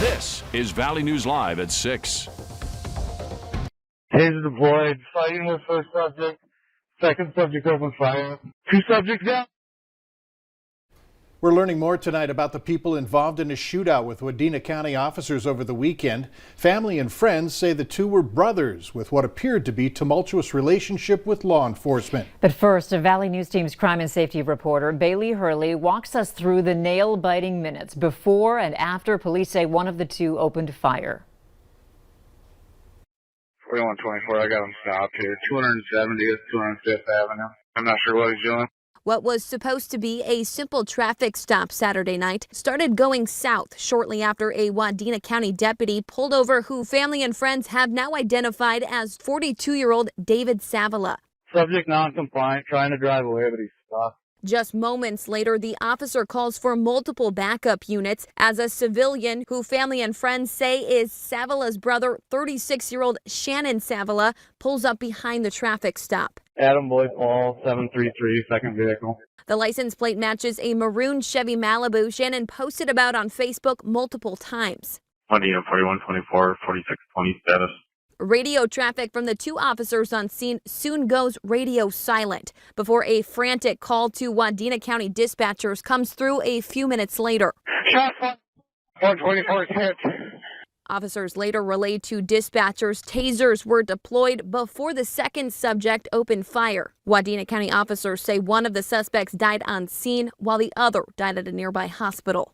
This is Valley News Live at 6. Taser deployed, fighting with first subject, second subject open fire, 2 subjects down. We're learning more tonight about the people involved in a shootout with Wadena County officers over the weekend. Family and friends say the two were brothers with what appeared to be tumultuous relationship with law enforcement. But first, a Valley News Team's crime and safety reporter, Bailey Hurley, walks us through the nail-biting minutes before and after police say one of the two opened fire. 4124, I got him stopped here. 270th, 205th Avenue. I'm not sure what he's doing. What was supposed to be a simple traffic stop Saturday night started going south shortly after a Wadena County deputy pulled over who family and friends have now identified as 42-year-old David Savala. Subject non-compliant, trying to drive away, but he's stopped. Just moments later, the officer calls for multiple backup units as a civilian who family and friends say is Savala's brother, 36-year-old Shannon Savala, pulls up behind the traffic stop. Adam Boy Paul, 733, second vehicle. The license plate matches a maroon Chevy Malibu Shannon posted about on Facebook multiple times. 4124, 4620 status. Radio traffic from the two officers on scene soon goes radio silent before a frantic call to Wadena County dispatchers comes through a few minutes later. Shot 124 hit. Officers later relayed to dispatchers tasers were deployed before the second subject opened fire. Wadena County officers say one of the suspects died on scene while the other died at a nearby hospital.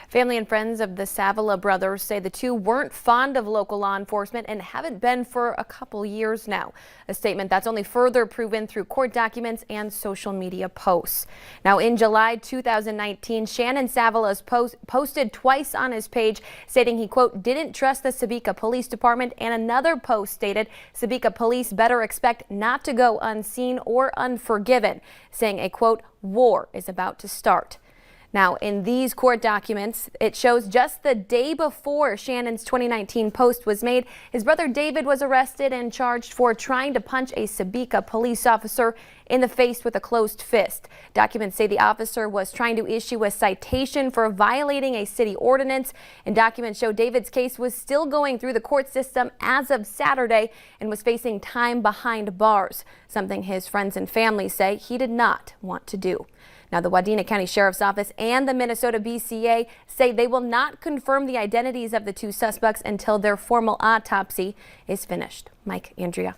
Family and friends of the Savala brothers say the two weren't fond of local law enforcement and haven't been for a couple years now. A statement that's only further proven through court documents and social media posts. Now, in July 2019, Shannon Savala's posted twice on his page stating he, quote, didn't trust the Sebeka Police Department, and another post stated Sebeka police better expect not to go unseen or unforgiven, saying a, quote, war is about to start. Now, in these court documents, it shows just the day before Shannon's 2019 post was made, his brother David was arrested and charged for trying to punch a Sebeka police officer in the face with a closed fist. Documents say the officer was trying to issue a citation for violating a city ordinance, and documents show David's case was still going through the court system as of Saturday and was facing time behind bars, something his friends and family say he did not want to do. Now, the Wadena County Sheriff's Office and the Minnesota BCA say they will not confirm the identities of the two suspects until their formal autopsy is finished. Mike, Andrea.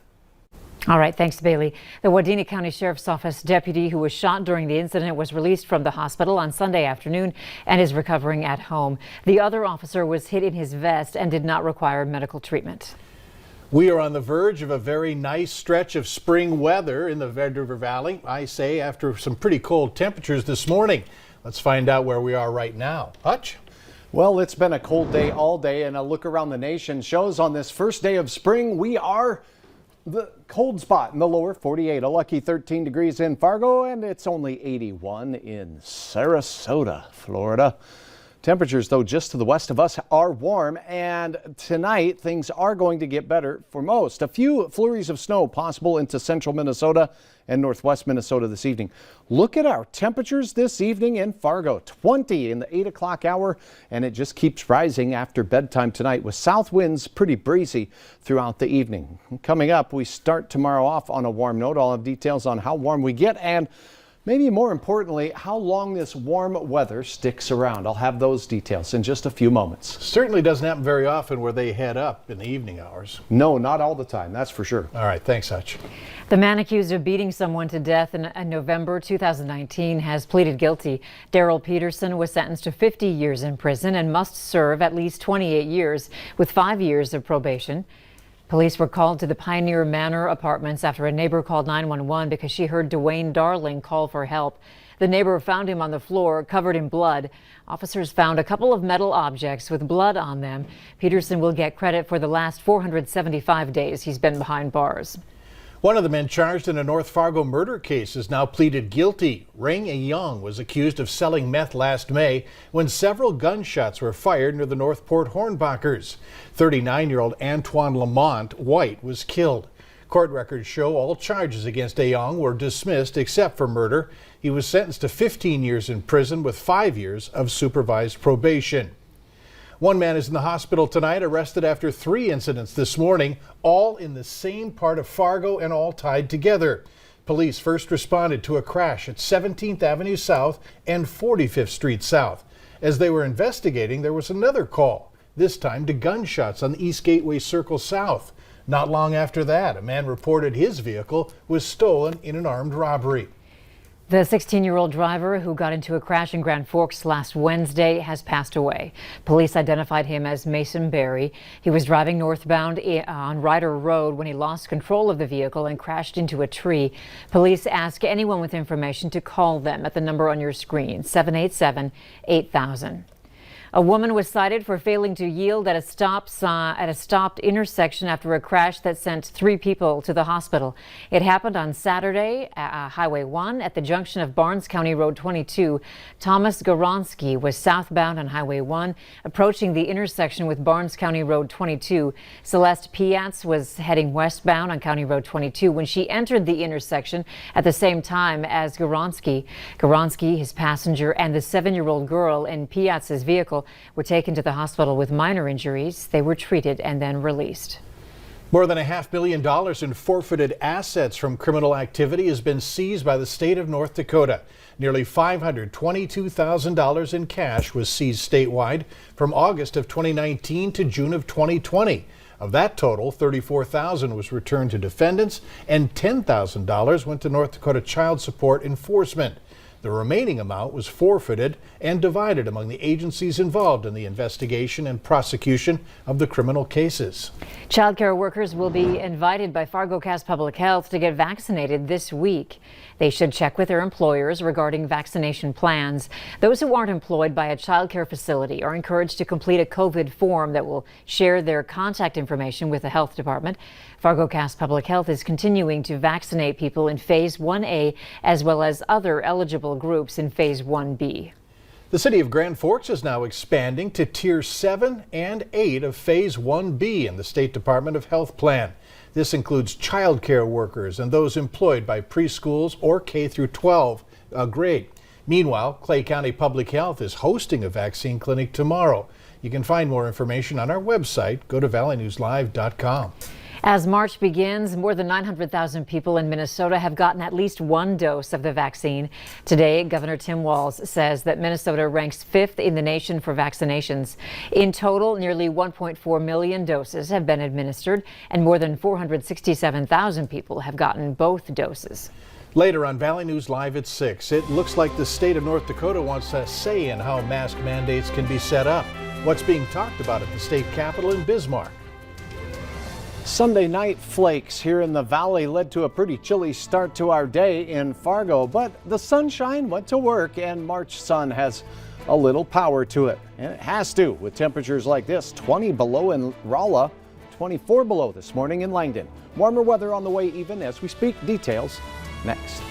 All right, thanks, Bailey. The Wadena County Sheriff's Office deputy who was shot during the incident was released from the hospital on Sunday afternoon and is recovering at home. The other officer was hit in his vest and did not require medical treatment. We are on the verge of a very nice stretch of spring weather in the Red River Valley, I say, after some pretty cold temperatures this morning. Let's find out where we are right now. Hutch? Well, it's been a cold day all day, and a look around the nation shows on this first day of spring, we are the cold spot in the lower 48. A lucky 13 degrees in Fargo, and it's only 81 in Sarasota, Florida. Temperatures, though, just to the west of us are warm, and tonight things are going to get better for most. A few flurries of snow possible into central Minnesota and northwest Minnesota this evening. Look at our temperatures this evening in Fargo, 20 in the 8 o'clock hour, and it just keeps rising after bedtime tonight with south winds pretty breezy throughout the evening. Coming up, we start tomorrow off on a warm note. I'll have details on how warm we get and maybe more importantly, how long this warm weather sticks around. I'll have those details in just a few moments. Certainly doesn't happen very often where they head up in the evening hours. No, not all the time, that's for sure. All right, thanks, Hutch. The man accused of beating someone to death in November 2019 has pleaded guilty. Daryl Peterson was sentenced to 50 years in prison and must serve at least 28 years with 5 years of probation. Police were called to the Pioneer Manor apartments after a neighbor called 911 because she heard Dwayne Darling call for help. The neighbor found him on the floor covered in blood. Officers found a couple of metal objects with blood on them. Peterson will get credit for the last 475 days he's been behind bars. One of the men charged in a North Fargo murder case has now pleaded guilty. Ring Young was accused of selling meth last May when several gunshots were fired near the Northport Hornbachers. 39-year-old Antoine Lamont White was killed. Court records show all charges against DeYoung were dismissed except for murder. He was sentenced to 15 years in prison with 5 years of supervised probation. One man is in the hospital tonight, arrested after 3 incidents this morning, all in the same part of Fargo and all tied together. Police first responded to a crash at 17th Avenue South and 45th Street South. As they were investigating, there was another call, this time to gunshots on the East Gateway Circle South. Not long after that, a man reported his vehicle was stolen in an armed robbery. The 16-year-old driver who got into a crash in Grand Forks last Wednesday has passed away. Police identified him as Mason Berry. He was driving northbound on Ryder Road when he lost control of the vehicle and crashed into a tree. Police ask anyone with information to call them at the number on your screen, 787-8000. A woman was cited for failing to yield at a stopped intersection after a crash that sent 3 people to the hospital. It happened on Saturday, Highway 1 at the junction of Barnes County Road 22. Thomas Goronsky was southbound on Highway 1, approaching the intersection with Barnes County Road 22. Celeste Piatz was heading westbound on County Road 22 when she entered the intersection at the same time as Goronsky. Goronsky, his passenger, and the 7-year-old girl in Piatz's vehicle were taken to the hospital with minor injuries. They were treated and then released. More than $500 million in forfeited assets from criminal activity has been seized by the state of North Dakota. Nearly $522,000 in cash was seized statewide from August of 2019 to June of 2020. Of that total, $34,000 was returned to defendants and $10,000 went to North Dakota Child Support Enforcement. The remaining amount was forfeited and divided among the agencies involved in the investigation and prosecution of the criminal cases. Childcare workers will be invited by FARGO Public Health to get vaccinated this week. They should check with their employers regarding vaccination plans. Those who aren't employed by a childcare facility are encouraged to complete a COVID form that will share their contact information with the health department. FARGO Public Health is continuing to vaccinate people in Phase 1A as well as other eligible groups in Phase 1B. The city of Grand Forks is now expanding to Tier 7 and 8 of Phase 1B in the State Department of Health plan. This includes child care workers and those employed by preschools or K through 12 grade. Meanwhile, Clay County Public Health is hosting a vaccine clinic tomorrow. You can find more information on our website. Go to valleynewslive.com. As March begins, more than 900,000 people in Minnesota have gotten at least 1 dose of the vaccine. Today, Governor Tim Walz says that Minnesota ranks 5th in the nation for vaccinations. In total, nearly 1.4 million doses have been administered, and more than 467,000 people have gotten both doses. Later on Valley News Live at 6, it looks like the state of North Dakota wants a say in how mask mandates can be set up. What's being talked about at the state capitol in Bismarck? Sunday night flakes here in the valley led to a pretty chilly start to our day in Fargo, but the sunshine went to work and March sun has a little power to it. And it has to with temperatures like this, 20 below in Rolla, 24 below this morning in Langdon. Warmer weather on the way even as we speak. Details next.